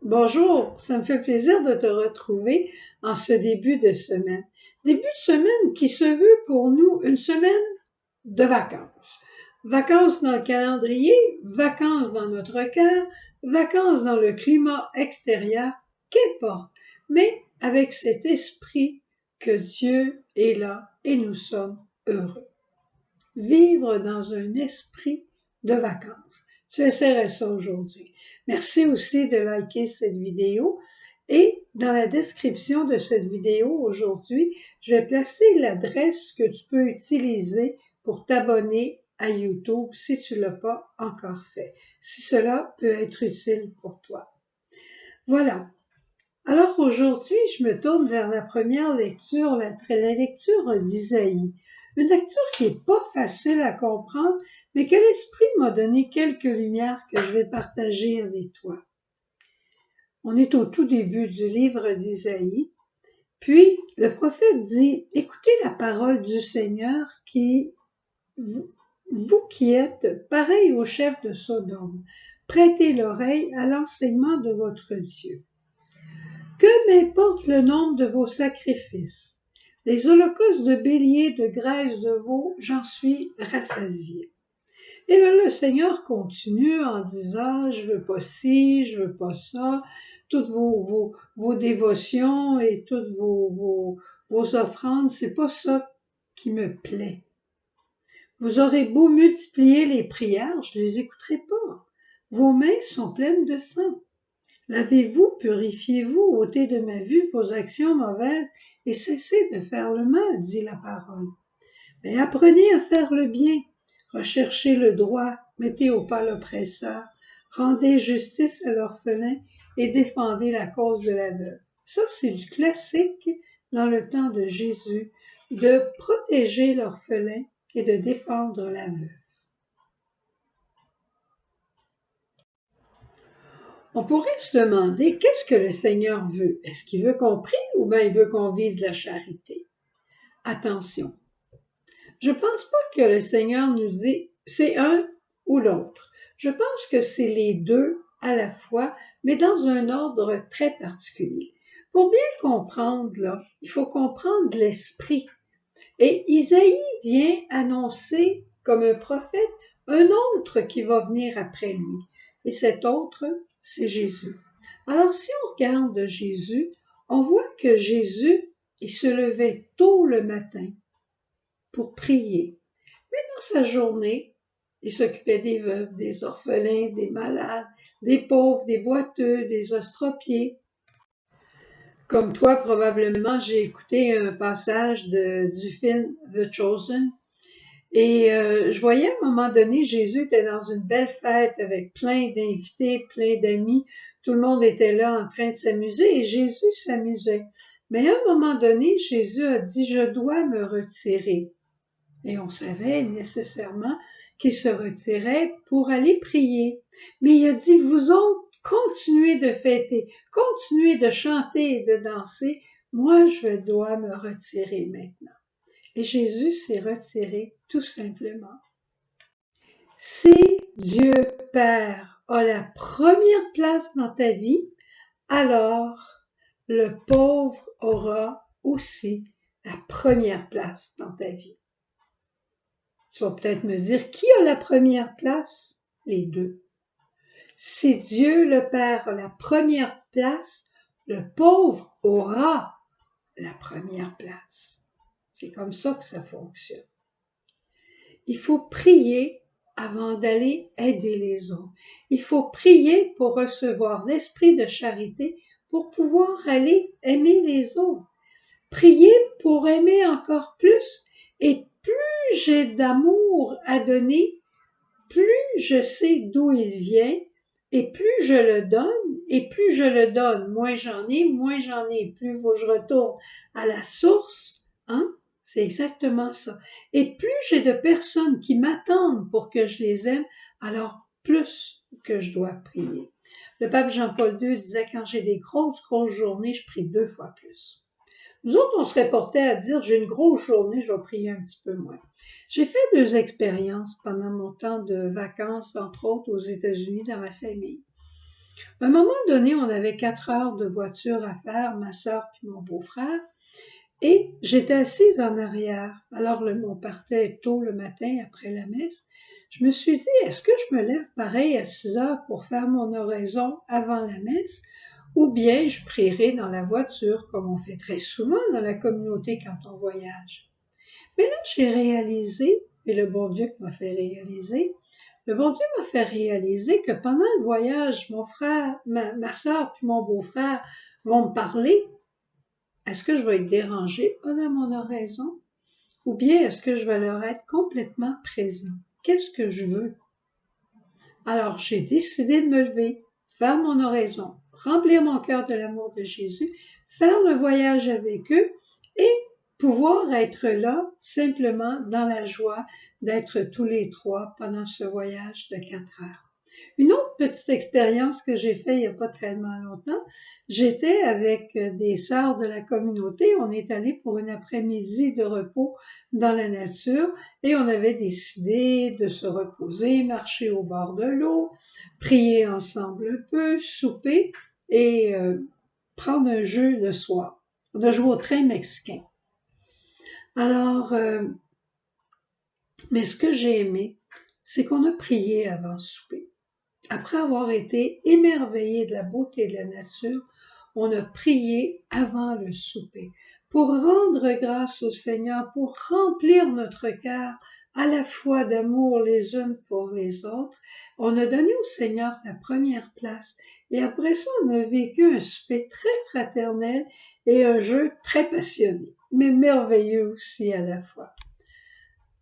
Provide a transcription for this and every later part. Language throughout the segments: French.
Bonjour, ça me fait plaisir de te retrouver en ce début de semaine. Début de semaine qui se veut pour nous une semaine de vacances. Vacances dans le calendrier, vacances dans notre cœur, vacances dans le climat extérieur, qu'importe, mais avec cet esprit que Dieu est là et nous sommes heureux. Vivre dans un esprit de vacances. Tu essaierais ça aujourd'hui. Merci aussi de liker cette vidéo et dans la description de cette vidéo aujourd'hui, je vais placer l'adresse que tu peux utiliser pour t'abonner à YouTube si tu ne l'as pas encore fait, si cela peut être utile pour toi. Voilà. Alors aujourd'hui, je me tourne vers la première lecture, la lecture d'Isaïe. Une lecture qui n'est pas facile à comprendre, mais que l'Esprit m'a donné quelques lumières que je vais partager avec toi. On est au tout début du livre d'Isaïe. Puis le prophète dit, écoutez la parole du Seigneur vous qui êtes pareils au chef de Sodome, prêtez l'oreille à l'enseignement de votre Dieu. Que m'importe le nombre de vos sacrifices? Les holocaustes de béliers, de graisse, de veau, j'en suis rassasié. Et là, le Seigneur continue en disant, je veux pas ci, je veux pas ça, toutes vos dévotions et toutes vos offrandes, c'est pas ça qui me plaît. Vous aurez beau multiplier les prières, je les écouterai pas. Vos mains sont pleines de sang. Lavez-vous, purifiez-vous, ôtez de ma vue vos actions mauvaises et cessez de faire le mal, dit la parole. Mais apprenez à faire le bien, recherchez le droit, mettez au pas l'oppresseur, rendez justice à l'orphelin et défendez la cause de la veuve. Ça, c'est du classique dans le temps de Jésus, de protéger l'orphelin et de défendre la veuve. On pourrait se demander qu'est-ce que le Seigneur veut. Est-ce qu'il veut qu'on prie ou bien il veut qu'on vive de la charité? Attention, je ne pense pas que le Seigneur nous dit c'est un ou l'autre. Je pense que c'est les deux à la fois, mais dans un ordre très particulier. Pour bien comprendre, là, il faut comprendre l'esprit. Et Isaïe vient annoncer comme un prophète un autre qui va venir après lui. Et cet autre, c'est Jésus. Alors, si on regarde Jésus, on voit que Jésus, il se levait tôt le matin pour prier. Mais dans sa journée, il s'occupait des veuves, des orphelins, des malades, des pauvres, des boiteux, des estropiés. Comme toi, probablement, j'ai écouté un passage du film The Chosen. Et je voyais à un moment donné, Jésus était dans une belle fête avec plein d'invités, plein d'amis. Tout le monde était là en train de s'amuser et Jésus s'amusait. Mais à un moment donné, Jésus a dit, je dois me retirer. Et on savait nécessairement qu'il se retirait pour aller prier. Mais il a dit, vous autres, continuez de fêter, continuez de chanter et de danser. Moi, je dois me retirer maintenant. Et Jésus s'est retiré tout simplement. Si Dieu Père a la première place dans ta vie, alors le pauvre aura aussi la première place dans ta vie. Tu vas peut-être me dire, qui a la première place? Les deux. Si Dieu le Père a la première place, le pauvre aura la première place. C'est comme ça que ça fonctionne. Il faut prier avant d'aller aider les autres. Il faut prier pour recevoir l'esprit de charité pour pouvoir aller aimer les autres. Prier pour aimer encore plus. Et plus j'ai d'amour à donner, plus je sais d'où il vient et plus je le donne. Et plus je le donne, moins j'en ai, plus faut que je retourne à la source, hein? C'est exactement ça. Et plus j'ai de personnes qui m'attendent pour que je les aime, alors plus que je dois prier. Le pape Jean-Paul II disait, quand j'ai des grosses journées, je prie 2 fois plus. Nous autres, on serait portés à dire, j'ai une grosse journée, je vais prier un petit peu moins. J'ai fait 2 expériences pendant mon temps de vacances, entre autres aux États-Unis, dans ma famille. À un moment donné, on avait 4 heures de voiture à faire, ma sœur puis mon beau-frère, et j'étais assise en arrière. Alors, on partait tôt le matin après la messe. Je me suis dit, est-ce que je me lève pareil à 6 heures pour faire mon oraison avant la messe, ou bien je prierai dans la voiture, comme on fait très souvent dans la communauté quand on voyage. Mais là, j'ai réalisé, et le bon Dieu m'a fait réaliser, le bon Dieu m'a fait réaliser que pendant le voyage, mon frère, ma sœur puis mon beau-frère vont me parler. Est-ce que je vais être dérangée pendant mon oraison? Ou bien est-ce que je vais leur être complètement présent? Qu'est-ce que je veux? Alors, j'ai décidé de me lever, faire mon oraison, remplir mon cœur de l'amour de Jésus, faire le voyage avec eux et pouvoir être là simplement dans la joie d'être tous les trois pendant ce voyage de 4 heures. Une autre petite expérience que j'ai faite il n'y a pas tellement longtemps, j'étais avec des sœurs de la communauté. On est allé pour une après-midi de repos dans la nature et on avait décidé de se reposer, marcher au bord de l'eau, prier ensemble un peu, souper et prendre un jeu le soir. On a joué au train mexicain. Alors, mais ce que j'ai aimé, c'est qu'on a prié avant le souper. Après avoir été émerveillé de la beauté de la nature, on a prié avant le souper pour rendre grâce au Seigneur, pour remplir notre cœur à la fois d'amour les unes pour les autres. On a donné au Seigneur la première place et après ça, on a vécu un souper très fraternel et un jeu très passionné, mais merveilleux aussi à la fois.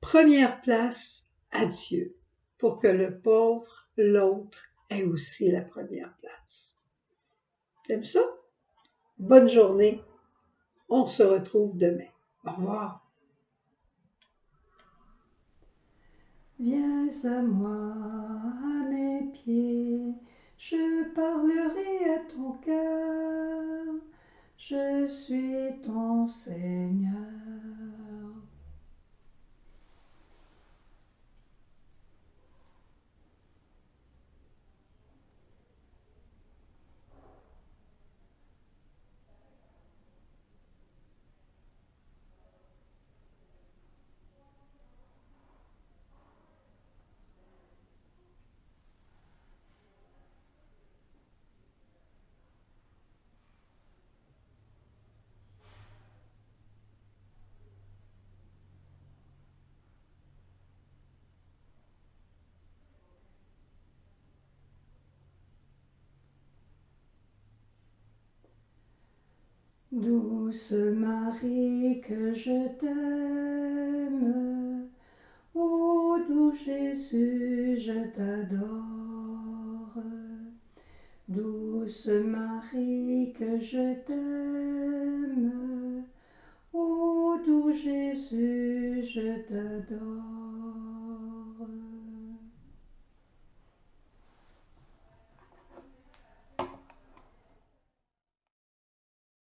Première place à Dieu pour que le pauvre, l'autre, ait aussi la première place. T'aimes ça? Bonne journée. On se retrouve demain. Au revoir. Viens à moi, à mes pieds, je parlerai à ton cœur, je suis ton Seigneur. Douce Marie, que je t'aime, ô doux Jésus, je t'adore. Douce Marie, que je t'aime, ô doux Jésus, je t'adore.